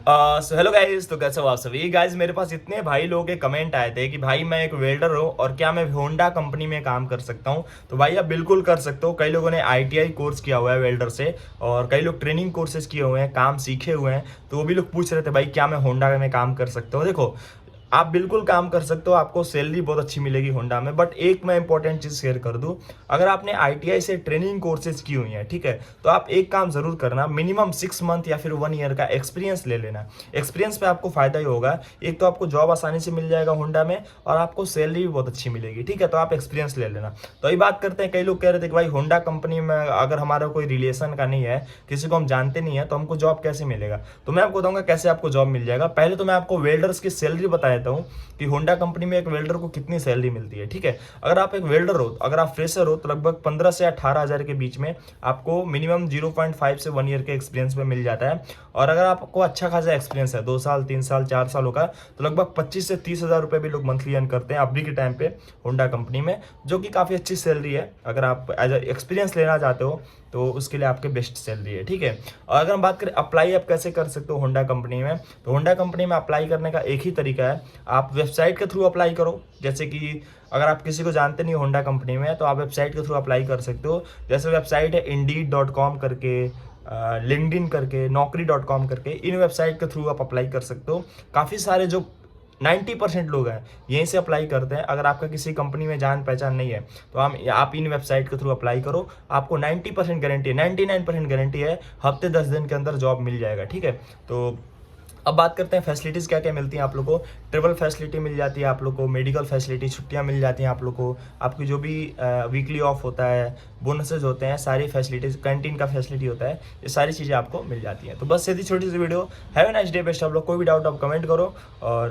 So hello guys, तो कैसे हो आप सभी गाइस। मेरे पास इतने भाई लोगों के कमेंट आए थे कि भाई मैं एक वेल्डर हूँ और क्या मैं होंडा कंपनी में काम कर सकता हूँ। तो भाई आप बिल्कुल कर सकते हो। कई लोगों ने आईटीआई कोर्स किया हुआ है वेल्डर से, और कई लोग ट्रेनिंग कोर्सेज किए हुए हैं, काम सीखे हुए हैं। तो वो भी लोग पूछ रहे थे भाई क्या मैं होंडा में काम कर सकता हूँ। देखो, आप बिल्कुल काम कर सकते हो, आपको सैलरी बहुत अच्छी मिलेगी होंडा में। बट एक मैं इंपॉर्टेंट चीज़ शेयर कर दूं, अगर आपने आईटीआई से ट्रेनिंग कोर्सेज की हुई हैं, ठीक है, तो आप एक काम जरूर करना, मिनिमम 6 मंथ या फिर 1 ईयर का एक्सपीरियंस ले लेना। एक्सपीरियंस पे आपको फायदा ही होगा। एक तो आपको जॉब आसानी से मिल जाएगा होंडा में, और आपको सैलरी भी बहुत अच्छी मिलेगी, ठीक है। तो आप एक्सपीरियंस ले लेना। तो ये बात करते हैं, कई लोग कह रहे थे कि भाई होंडा कंपनी में अगर हमारा कोई रिलेशन का नहीं है, किसी को हम जानते नहीं है, तो हमको जॉब कैसे मिलेगा। तो मैं आपको बताऊंगा कैसे आपको जॉब मिल जाएगा। पहले तो मैं आपको वेल्डर्स की सैलरी बता देता हूँ कि होंडा कंपनी में एक वेल्डर को कितनी सैलरी मिलती है, ठीक है। अगर आप एक वेल्डर हो, अगर आप फ्रेशर हो, तो लगभग 15 से 18 हज़ार के बीच में आपको मिनिमम 0.5 से 1 ईयर के एक्सपीरियंस में मिल जाता है। और अगर आपको अच्छा खासा एक्सपीरियंस है, 2 साल 3 साल 4 सालों का, तो लगभग 25 से 30 हज़ार रुपये भी लोग मंथली अर्न करते हैं अभी के टाइम पे होंडा कंपनी में, जो कि काफ़ी अच्छी सैलरी है। अगर आप एज एक्सपीरियंस लेना चाहते हो तो उसके लिए आपके बेस्ट सैलरी है, ठीक है। और अगर हम बात करें अप्लाई आप कैसे कर सकते हो होंडा कंपनी में, तो होंडा कंपनी में अप्लाई करने का एक ही तरीका है, आप वेबसाइट के थ्रू अप्लाई करो। जैसे कि अगर आप किसी को जानते नहीं होंडा कंपनी में, तो आप वेबसाइट के थ्रू अप्लाई कर सकते हो। जैसे वेबसाइट है Indeed.com करके, लिंक्डइन करके, Naukri.com करके, इन वेबसाइट के थ्रू आप अप्लाई कर सकते हो। काफ़ी सारे जो 90% लोग हैं यहीं से अप्लाई करते हैं। अगर आपका किसी कंपनी में जान पहचान नहीं है, तो आप इन वेबसाइट के थ्रू अप्लाई करो। आपको 90% गारंटी है, 99% गारंटी है, हफ्ते 10 दिन के अंदर जॉब मिल जाएगा, ठीक है। तो अब बात करते हैं फैसिलिटीज़ क्या क्या मिलती हैं आप लोग को। ट्रेवल फैसिलिटी मिल जाती है आप लोग को, मेडिकल फैसिलिटी, छुट्टियां मिल जाती हैं आप लोग को, आपकी जो भी वीकली ऑफ होता है, बोनसेज होते हैं, सारी फैसिलिटीज़, कैंटीन का फैसिलिटी होता है, ये सारी चीज़ें आपको मिल जाती हैं। तो बस यदि छोटी सी video. Have a nice day, best. आप लोग कोई भी डाउट आप कमेंट करो। और